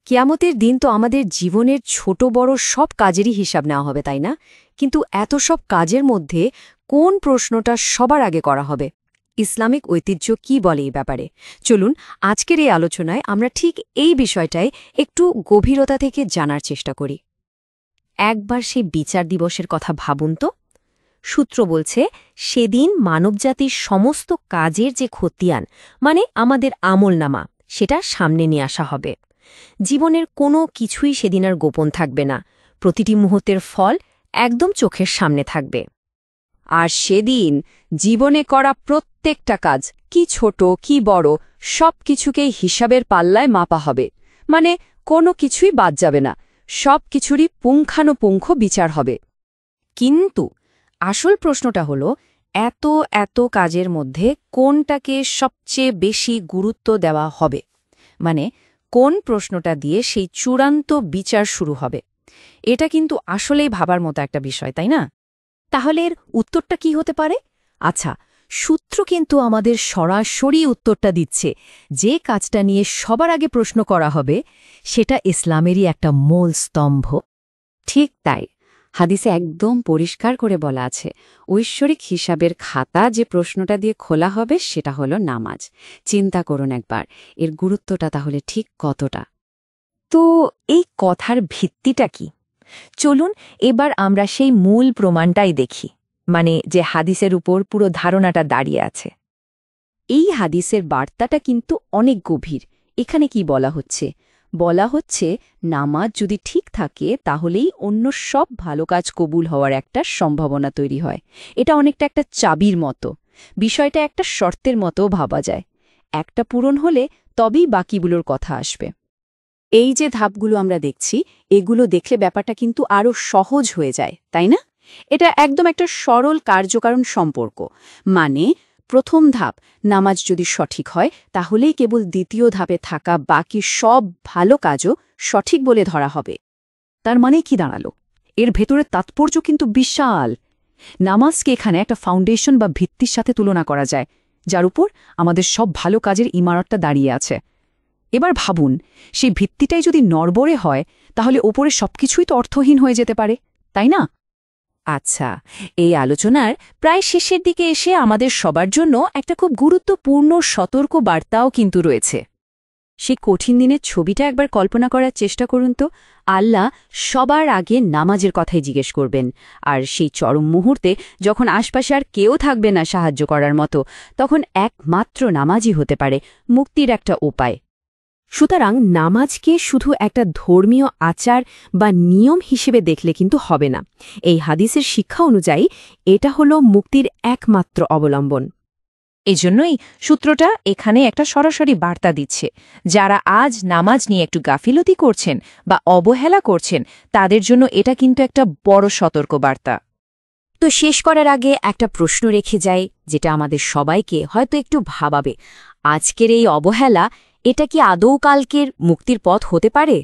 কিয়ামতের দিন তো আমাদের জীবনের ছোট বড় সব কাজেরই হিসাব নেওয়া হবে, তাই না? কিন্তু এত সব কাজের মধ্যে কোন প্রশ্নটা সবার আগে করা হবে? ইসলামিক ঐতিহ্য কি বলে এই ব্যাপারে? চলুন আজকের এই আলোচনায় আমরা ঠিক এই বিষয়টাই একটু গভীরতা থেকে জানার চেষ্টা করি। একবার সেই বিচার দিবসের কথা ভাবুন তো। সূত্র বলছে সেদিন মানবজাতির সমস্ত কাজের যে খতিয়ান, মানে আমাদের আমলনামা, সেটা সামনে নিয়ে আসা হবে। জীবনের কোনো কিছুই সেদিন আর গোপন থাকবে না, প্রতিটি মুহূর্তের ফল একদম চোখের সামনে থাকবে। আর সেদিন জীবনে করা প্রত্যেকটা কাজ, কি ছোট কি বড়, সব কিছুকেই হিসাবের পাল্লায় মাপা হবে। মানে কোনো কিছুই বাদ যাবে না, সব কিছুরই পুঙ্খানুপুঙ্খ বিচার হবে। কিন্তু আসল প্রশ্নটা হলো, এত এত কাজের মধ্যে কোনটাকে সবচেয়ে বেশি গুরুত্ব দেওয়া হবে? মানে কোন প্রশ্নটা দিয়ে সেই চূড়ান্ত বিচার শুরু হবে? এটা কিন্তু আসলেই ভাবার মতো একটা বিষয়, তাই না? তাহলে এর উত্তরটা কি হতে পারে? আচ্ছা, সূত্র কিন্তু আমাদের সরাসরি উত্তরটা দিচ্ছে। যে কাজটা নিয়ে সবার আগে প্রশ্ন করা হবে সেটা ইসলামেরই একটা মূল স্তম্ভ। ঠিক তাই, হাদিসে একদম পরিষ্কার করে বলা আছে, ঐশ্বরিক হিসাবের খাতা যে প্রশ্নটা দিয়ে খোলা হবে সেটা হলো নামাজ। চিন্তা করুন একবার, এর গুরুত্বটা তাহলে ঠিক কতটা। তো এই কথার ভিত্তিটা কি? চলুন এবার আমরা সেই মূল প্রমাণটাই দেখি, মানে যে হাদিসের উপর পুরো ধারণাটা দাঁড়িয়ে আছে। এই হাদিসের বার্তাটা কিন্তু অনেক গভীর। এখানে কি বলা হচ্ছে? বলা হচ্ছে নামাজ যদি ঠিক থাকে তাহলেই অন্য সব ভালো কাজ কবুল হওয়ার একটা সম্ভাবনা তৈরি হয়। এটা অনেকটা একটা চাবির মতো। বিষয়টা একটা শর্তের মতো ভাবা যায়। একটা পূরণ হলে তবেই বাকিগুলোর কথা আসবে। এই যে ধাপগুলো আমরা দেখছি, এগুলো দেখলে ব্যাপারটা কিন্তু আরও সহজ হয়ে যায়, তাই না? এটা একদম একটা সরল কার্যকারণ সম্পর্ক। মানে প্রথম ধাপ, নামাজ যদি সঠিক হয় তাহলেই কেবল দ্বিতীয় ধাপে থাকা বাকি সব ভালো কাজও সঠিক বলে ধরা হবে। তার মানে কি দাঁড়ালো? এর ভেতরের তাৎপর্য কিন্তু বিশাল। নামাজকে এখানে একটা ফাউন্ডেশন বা ভিত্তির সাথে তুলনা করা যায়, যার উপর আমাদের সব ভালো কাজের ইমারতটা দাঁড়িয়ে আছে। এবার ভাবুন, সেই ভিত্তিটাই যদি নড়বড়ে হয় তাহলে ওপরে সবকিছুই তো অর্থহীন হয়ে যেতে পারে, তাই না? আচ্ছা, এই আলোচনার প্রায় শেষের দিকে এসে আমাদের সবার জন্য একটা খুব গুরুত্বপূর্ণ সতর্ক বার্তাও কিন্তু রয়েছে। সেই কঠিন দিনের ছবিটা একবার কল্পনা করার চেষ্টা করুন তো। আল্লাহ সবার আগে নামাজের কথাই জিজ্ঞেস করবেন, আর সেই চরম মুহূর্তে যখন আশপাশে আর কেউ থাকবে না সাহায্য করার মতো, তখন একমাত্র নামাজই হতে পারে মুক্তির একটা উপায়। সুতরাং নামাজকে শুধু একটা ধর্মীয় আচার বা নিয়ম হিসেবে দেখলে কিন্তু হবে না। এই হাদিসের শিক্ষা অনুযায়ী এটা হলো মুক্তির একমাত্র অবলম্বন। এজন্যই সূত্রটা এখানে একটা সরাসরি বার্তা দিচ্ছে, যারা আজ নামাজ নিয়ে একটু গাফিলতি করছেন বা অবহেলা করছেন, তাদের জন্য এটা কিন্তু একটা বড় সতর্ক বার্তা। তো শেষ করার আগে একটা প্রশ্ন রেখে যাই, যেটা আমাদের সবাইকে হয়তো একটু ভাবাবে। আজকের এই অবহেলা, এটা কি আদৌ কালকের মুক্তির পথ হতে পারে?